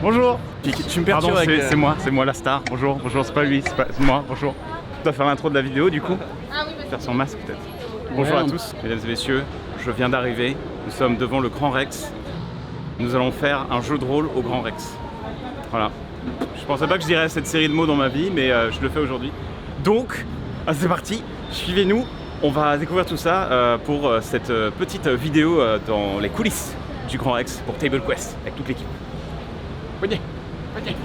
Bonjour. Tu me perturbes. Pardon, c'est moi la star. Bonjour, c'est pas lui, c'est moi, bonjour. Je dois faire l'intro de la vidéo du coup. Faire son masque peut-être. Bonjour à tous, mesdames et messieurs, je viens d'arriver. Nous sommes devant le Grand Rex. Nous allons faire un jeu de rôle au Grand Rex. Voilà. Je pensais pas que je dirais cette série de mots dans ma vie, mais je le fais aujourd'hui. Donc, c'est parti, suivez-nous. On va découvrir tout ça pour cette petite vidéo dans les coulisses du Grand Rex pour Table Quest avec toute l'équipe. Venez, venez.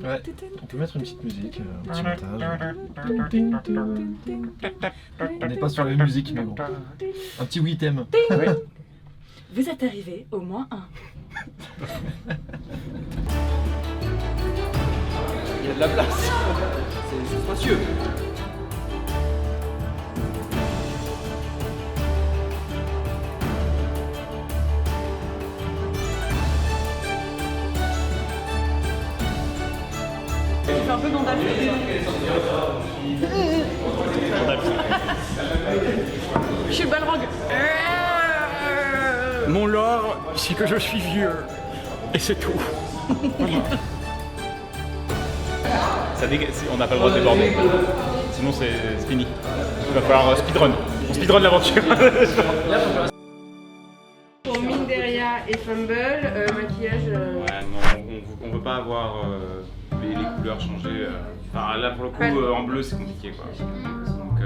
Ouais, on peut mettre une petite musique, un petit montage. On n'est pas sur la musique, mais bon. Un petit oui thème. Oui. Vous êtes arrivé au moins un. Il y a de la place. C'est spacieux. Tu fais un peu Gandalf. Je suis le Balrog. Mon lore, c'est que je suis vieux. Et c'est tout. On n'a pas le droit de déborder. Sinon c'est fini. Il va falloir speedrun. On speedrun l'aventure. Pour Minderia et Fumble, maquillage. Ouais, non, on veut pas avoir les couleurs changées. Enfin là pour le coup en bleu c'est compliqué quoi. Donc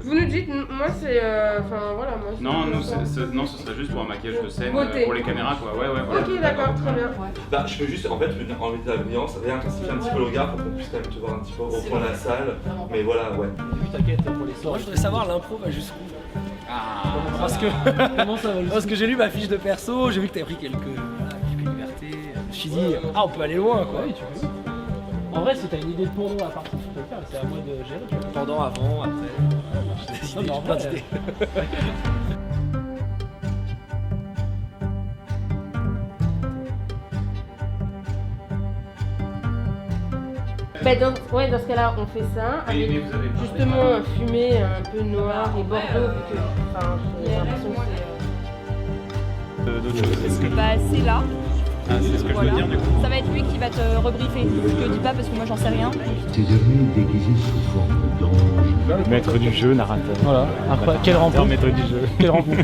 Vous nous dites, moi c'est. Enfin voilà, moi c'est. non, non, ce serait juste pour un maquillage de scène Beauté. pour les caméras quoi. Ouais, voilà. Ok, d'accord, très bien. Bah, je peux juste en fait enlever ta nuance, réintensifier un petit peu le regard pour qu'on puisse quand même te voir un petit peu au fond de la salle. Mais voilà, ouais. T'inquiète pour les soirs. Moi je voudrais savoir l'impro va jusqu'où. Parce que comment ça va parce que j'ai lu ma fiche de perso, j'ai vu que t'avais pris quelques libertés. Je me suis dit on peut aller loin quoi. Oui, tu peux. En vrai si t'as une idée de pendant à partir, tu peux le faire, c'est à moi de gérer. Tu vois. Pendant, avant, après. J'ai plein d'idées. Bah, dans ce cas-là, on fait ça avec Mais vous avez pas justement un fumé un peu noir et bordeaux, vu que j'ai l'impression que c'est. d'autres choses. Bah c'est là, Ah, c'est ce que je veux dire du coup. ça va être lui qui va te rebriefer. Je te dis pas parce que moi j'en sais rien. Tes amis déguisés sous forme d'ange. Maître du jeu, narrateur. Voilà, après quelle rencontre. Maître du jeu. Quelle rencontre.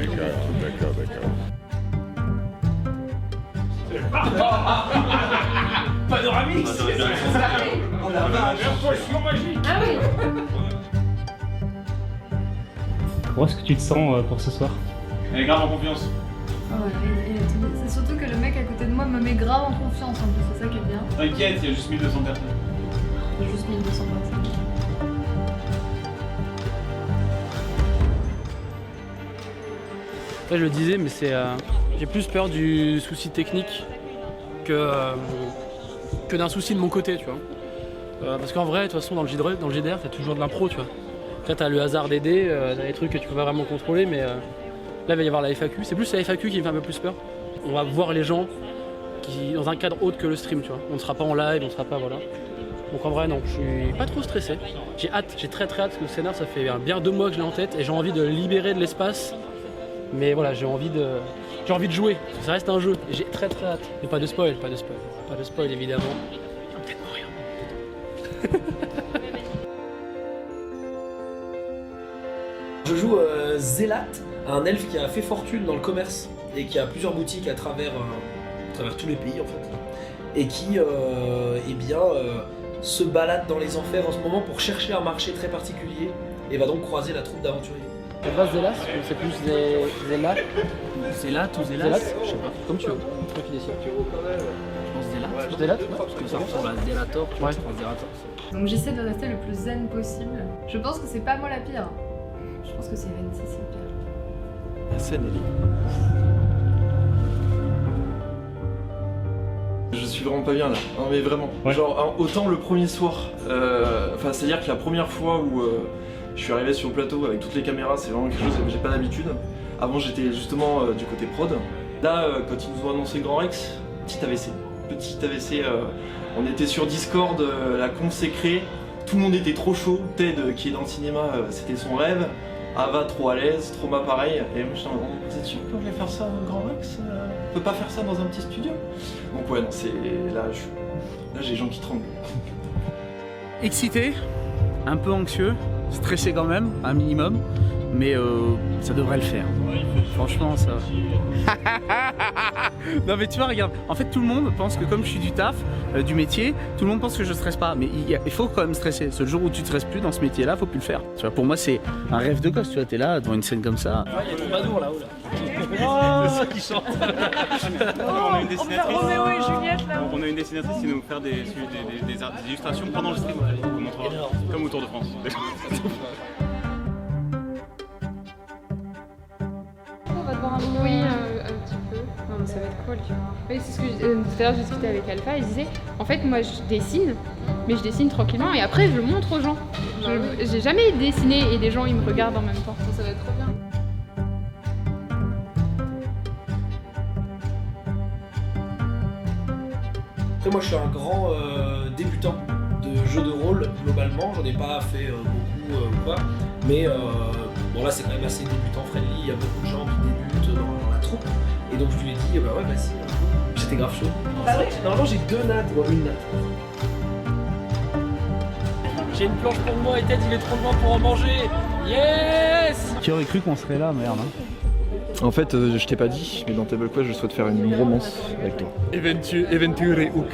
Panoramix. Ah oui. Comment est-ce que tu te sens pour ce soir? Elle est grave en confiance. C'est surtout que le mec à côté de moi me met grave en confiance en plus, c'est ça qui est bien. T'inquiète, il y a juste 1200 personnes. Il y a juste 1200 personnes. Après je le disais mais c'est j'ai plus peur du souci technique que d'un souci de mon côté tu vois. Parce qu'en vrai de toute façon dans le GDR t'as toujours de l'impro tu vois. Là t'as le hasard des dés, t'as des trucs que tu peux pas vraiment contrôler mais là il va y avoir la FAQ. C'est plus la FAQ qui me fait un peu plus peur. On va voir les gens dans un cadre autre que le stream tu vois. On ne sera pas en live, on ne sera pas voilà. Donc en vrai non, je suis pas trop stressé. J'ai hâte, j'ai très hâte parce que le scénar ça fait bien 2 mois que je l'ai en tête et j'ai envie de libérer de l'espace. Mais voilà, j'ai envie de jouer, ça reste un jeu, et j'ai très hâte. Mais pas de spoil évidemment. Peut-être mourir. Je joue Zélat, un elfe qui a fait fortune dans le commerce et qui a plusieurs boutiques à travers tous les pays en fait. Et qui se balade dans les enfers en ce moment pour chercher un marché très particulier et va donc croiser la troupe d'aventuriers. Ça passe Zélas ou c'est plus Zélat? Zélat ou Zélas? Je sais pas, comme tu veux. Toi qui décides. Je pense Zélat. Zélat? Parce que ça ressemble à Zélator, tu vois, Zélator. Donc j'essaie de rester le plus zen possible. Je pense que c'est pas moi la pire. Je pense que c'est Cécile pire. La scène elle est... Je suis vraiment pas bien là, non mais vraiment. Ouais. Genre autant le premier soir, c'est à dire que la première fois où je suis arrivé sur le plateau avec toutes les caméras, c'est vraiment quelque chose que j'ai pas d'habitude. Avant j'étais justement du côté prod. Là quand ils nous ont annoncé Grand Rex, petit AVC. petit AVC. On était sur Discord, la conf s'est créée, tout le monde était trop chaud. Ted, qui est dans le cinéma, c'était son rêve. Ava, trop à l'aise, Trauma pareil. Et moi, je suis en mode, vous êtes sûr qu'on voulait faire ça au Grand Rex? On peut pas faire ça dans un petit studio? Donc ouais, non, c'est... Là, j'ai les gens qui tremblent. Excité, un peu anxieux, stressé quand même, un minimum, mais ça devrait le faire. Franchement, ça... Non mais tu vois, regarde, en fait tout le monde pense que comme je suis du taf, du métier, tout le monde pense que je stresse pas, mais il faut quand même stresser. Ce jour où tu te stresses plus dans ce métier-là, faut plus le faire. Tu vois, pour moi c'est un rêve de gosse, tu vois, t'es là devant une scène comme ça. Il y a Troubadour là-haut là. C'est ça qui chante. On a une dessinatrice. Roméo et Juliette là. On a une dessinatrice qui va nous faire des illustrations pendant le stream. On vous montrera. Comme au Tour de France. On va devoir un peu. Oui, un petit peu. Non, mais ça va être cool, tu vois. Oui, c'est ce que tout à l'heure, j'ai discuté avec Alpha. Il disait en fait, moi je dessine, mais je dessine tranquillement et après je le montre aux gens. J'ai jamais dessiné et des gens ils me regardent en même temps. Ça va être trop bien. Après, moi je suis un grand débutant de jeux de rôle globalement, j'en ai pas fait beaucoup ou quoi, mais bon là c'est quand même assez débutant friendly, il y a beaucoup de gens qui débutent dans la troupe, et donc je lui ai dit bah ouais vas-y, j'étais grave chaud. Bah oui. Normalement j'ai 2 nattes, ou une natte. J'ai une planche pour moi et Ted il est trop loin pour en manger. Yes! Qui aurait cru qu'on serait là, merde hein. En fait, je t'ai pas dit, mais dans Table Quest, je souhaite faire une romance avec toi. Eventure et Hook.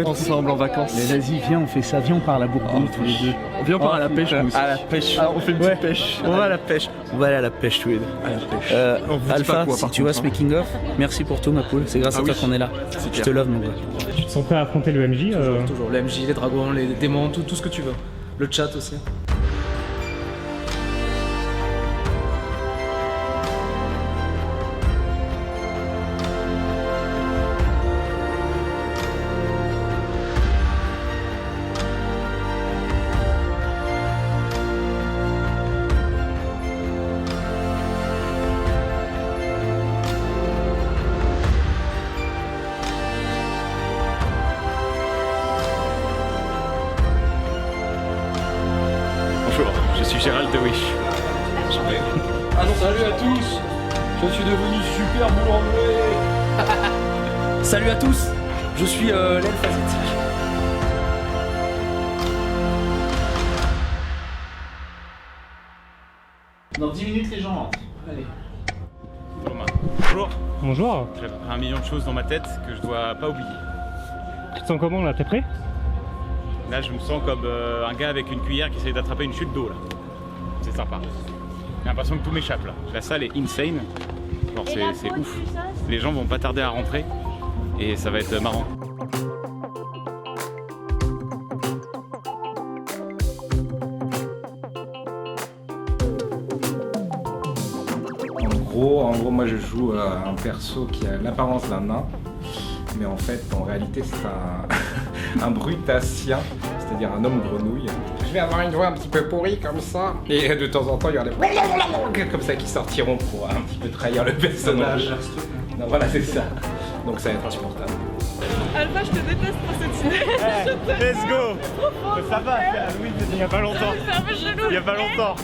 Ensemble en vacances. Mais vas-y, viens, on fait ça, viens, on part à la Bourgogne tous les deux. Viens, on part à la pêche, nous aussi. À la pêche. Ah, on fait une petite pêche. On va à la pêche. On va aller à la pêche tous les deux. À la pêche. On vous dit Alpha, pas quoi, si par tu vois ce contre, making of, merci pour tout ma poule, c'est grâce à toi qu'on est là. Je te love mon gars. Tu te sens prêt à affronter le MJ Toujours, le MJ, les dragons, les démons, tout ce que tu veux. Le chat aussi. Bonjour, je suis Gérald de Wish. Ah non, salut à tous. Je suis devenu super boulanger. Salut à tous. Je suis l'elfe asiatique. Dans 10 minutes les gens rentrent. Allez. Bonjour. Bonjour. J'ai un million de choses dans ma tête que je dois pas oublier. Tu te sens comment là? T'es prêt? Là, je me sens comme un gars avec une cuillère qui essaie d'attraper une chute d'eau là. C'est sympa. J'ai l'impression que tout m'échappe là. La salle est insane. Genre c'est ouf. Les gens vont pas tarder à rentrer et ça va être marrant. En gros, moi je joue un perso qui a l'apparence d'un nain, mais en fait, en réalité, c'est un brutacien, c'est-à-dire un homme grenouille. Je vais avoir une voix un petit peu pourrie comme ça, et de temps en temps, il y aura des comme ça qui sortiront pour un petit peu trahir le personnage. Non, voilà, c'est ça. Donc ça va être insupportable. Alpha, je te déteste pour cette idée. Let's go. Ça va, c'est Halloween, il y a pas longtemps. C'est un peu chelou. Il y a pas longtemps.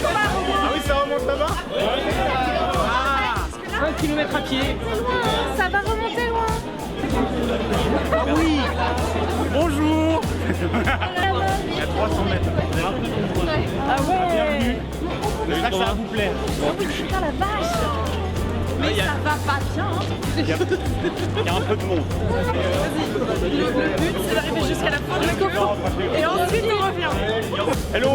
Ah oui, ça remonte là-bas. 5 km à pied. Ça va remonter loin. Ah oui. Bonjour. Il y a 300 mètres. Ah ouais. Bienvenue. J'espère que ça va vous plaire. Putain la vache. Mais ça va pas bien. Il y a un peu de monde. Vas-y. Le but c'est d'arriver jusqu'à la fin de la course. Et ensuite on revient. Hello.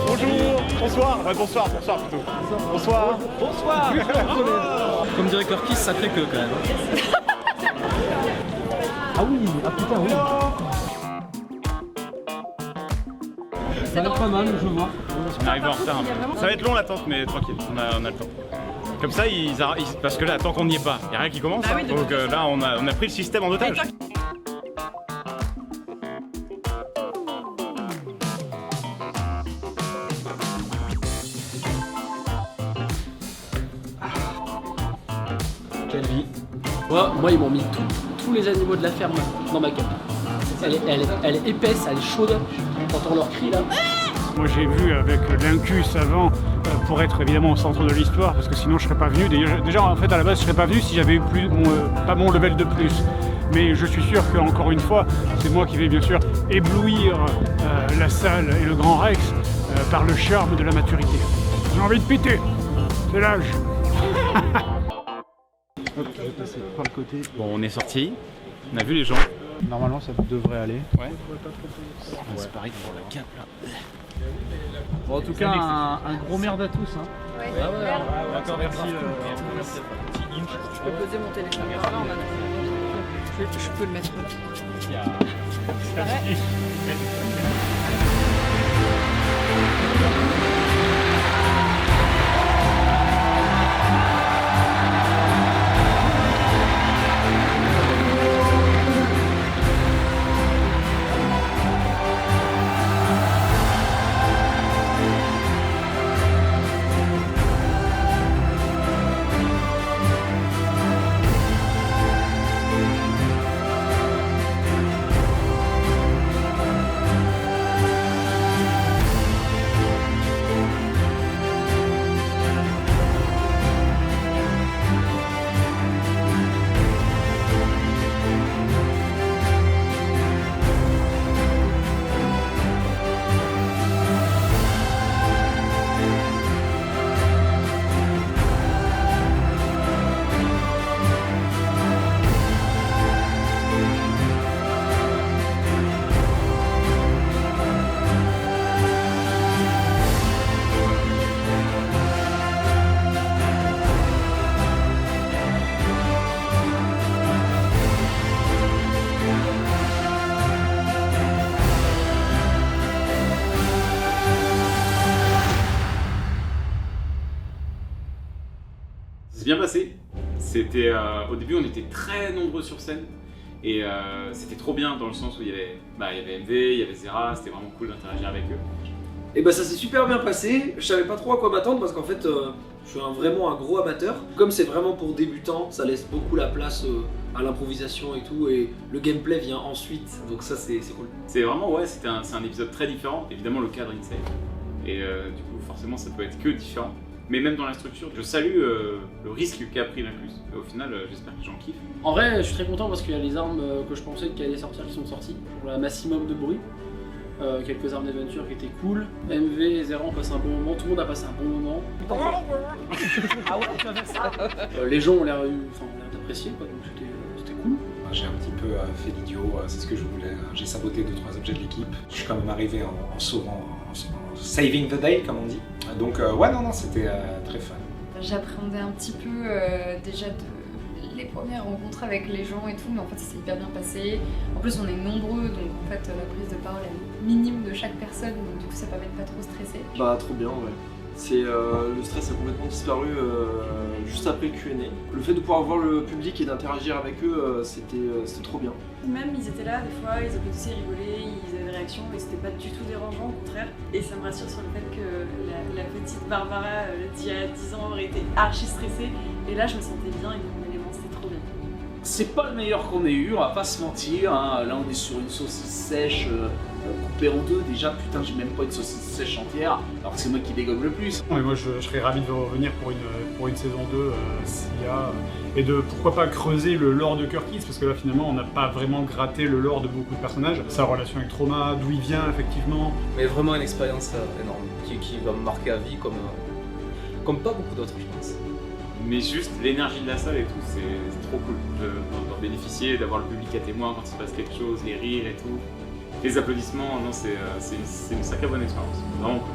Bonjour. Bonsoir. Bonsoir plutôt. Bonsoir. Bonsoir. Comme dirait Clarkis, sacré queue quand même. Ah oui, ah putain oui. Ça a l'air pas mal, je vois. On arrive en retard un peu. Ça va être long l'attente, mais tranquille, on a le temps. Comme ça, parce que là, tant qu'on n'y est pas, il n'y a rien qui commence. Ah oui, donc là, on a pris le système en otage. Quelle vie. Moi, ils m'ont mis tous les animaux de la ferme dans ma cape. Elle est épaisse, elle est chaude. T'entends leur cri là. Moi j'ai vu avec l'Incus avant pour être évidemment au centre de l'histoire parce que sinon je serais pas venu. Déjà en fait à la base je serais pas venu si j'avais eu pas mon level de plus. Mais je suis sûr qu'encore une fois c'est moi qui vais bien sûr éblouir la salle et le Grand Rex par le charme de la maturité. J'ai envie de péter, c'est l'âge. Hop, je vais passer par le côté. Bon, on est sorti, on a vu les gens. Normalement ça devrait aller. Ouais. C'est pareil pour la cape là. Bon, en tout cas, un gros merde à tous. Hein. Ouais, D'accord, merci. Je peux poser mon téléphone par là en attendant. Je peux le mettre là. C'est bien passé. C'était au début on était très nombreux sur scène et c'était trop bien dans le sens où il y avait MV, il y avait Zera, c'était vraiment cool d'interagir avec eux. Et bah ça s'est super bien passé, je savais pas trop à quoi m'attendre parce qu'en fait je suis vraiment un gros amateur. Comme c'est vraiment pour débutants, ça laisse beaucoup la place à l'improvisation et tout, et le gameplay vient ensuite, donc ça c'est cool. C'est vraiment, ouais, c'est un épisode très différent, évidemment le cadre insane. Et du coup forcément ça peut être que différent. Mais même dans la structure, je salue le risque qu'a pris l'Incus. Au final, j'espère que les gens kiffent. En vrai, je suis très content parce qu'il y a les armes que je pensais qu'elles allaient sortir qui sont sorties. Pour un maximum de bruit. Quelques armes d'aventure qui étaient cool. MV et Zera ont passé un bon moment, tout le monde a passé un bon moment. Ah ouais, tu vas faire ça. Les gens ont l'air d'apprécier, quoi, donc c'était cool. J'ai un petit peu fait l'idiot, c'est ce que je voulais. J'ai saboté 2-3 objets de l'équipe. Je suis quand même arrivé en sauvant, en saving the day, comme on dit. Donc ouais, non, c'était très fun. J'appréhendais un petit peu déjà les premières rencontres avec les gens et tout, mais en fait ça s'est hyper bien passé. En plus on est nombreux, donc en fait la prise de parole est minime de chaque personne, donc du coup ça permet de pas trop stresser. Bah trop bien, ouais. Le stress a complètement disparu juste après le Q&A. Le fait de pouvoir voir le public et d'interagir avec eux, c'était trop bien. Même ils étaient là, des fois, ils applaudissaient, ils rigolaient, ils avaient des réactions et c'était pas du tout dérangeant, au contraire. Et ça me rassure sur le fait que la petite Barbara d'il y a 10 ans aurait été archi stressée. Et là je me sentais bien et mon élément, c'était trop bien. C'est pas le meilleur qu'on ait eu, on va pas se mentir, hein. Là on est sur une saucisse sèche coupée en deux, déjà putain j'ai même pas une saucisse sèche entière, alors que c'est moi qui dégomme le plus. Et moi je serais ravi de revenir pour une saison 2 s'il y a, et de pourquoi pas creuser le lore de Curtis, parce que là finalement on n'a pas vraiment gratté le lore de beaucoup de personnages, sa relation avec Trauma, d'où il vient effectivement. Mais vraiment une expérience énorme, qui va me marquer à vie comme pas beaucoup d'autres je pense. Mais juste l'énergie de la salle et tout, c'est trop cool d'en bénéficier, d'avoir le public à témoin quand il se passe quelque chose, les rires et tout. Les applaudissements, non, c'est une sacrée bonne expérience, vraiment cool.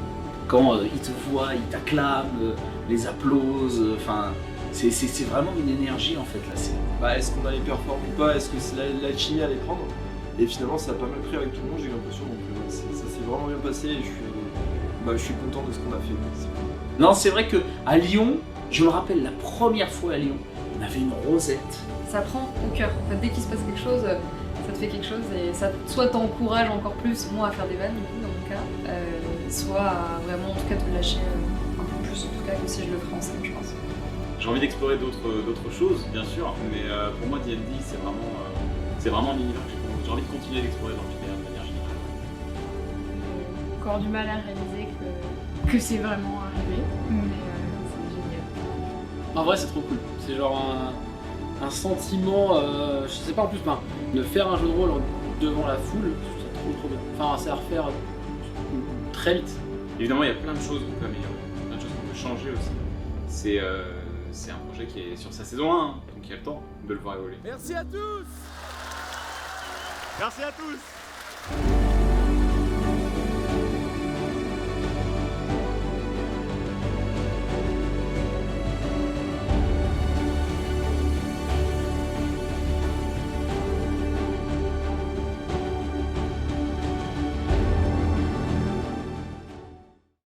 Quand ils te voient, ils t'acclament, les applaudissent, enfin, c'est vraiment une énergie en fait là. Bah, est-ce qu'on allait performer ou pas? Est-ce que l'alchimie allait prendre? Et finalement ça a pas mal pris avec tout le monde, j'ai l'impression, donc ça s'est vraiment bien passé et je suis content de ce qu'on a fait. Non, c'est vrai qu'à Lyon, je me rappelle la première fois à Lyon, on avait une rosette. Ça prend au cœur, en fait, dès qu'il se passe quelque chose, ça te fait quelque chose et ça soit t'encourage encore plus, moi à faire des vannes du coup dans mon cas, soit à vraiment en tout cas te lâcher un peu plus en tout cas que si je le ferais en scène je pense. J'ai envie d'explorer d'autres choses, bien sûr, mais pour moi D&D c'est vraiment un univers que j'ai envie de continuer d'explorer dans le JDR de manière générale. J'ai encore du mal à réaliser que c'est vraiment arrivé, mais c'est génial. En vrai c'est trop cool, c'est genre un sentiment, je sais pas en plus, de faire un jeu de rôle devant la foule, c'est trop bien. Enfin c'est à refaire très vite. Évidemment il y a plein de choses qu'on peut améliorer, plein de choses qu'on peut changer aussi. C'est un projet qui est sur sa saison 1, donc il y a le temps de le voir évoluer. Merci à tous. Merci à tous.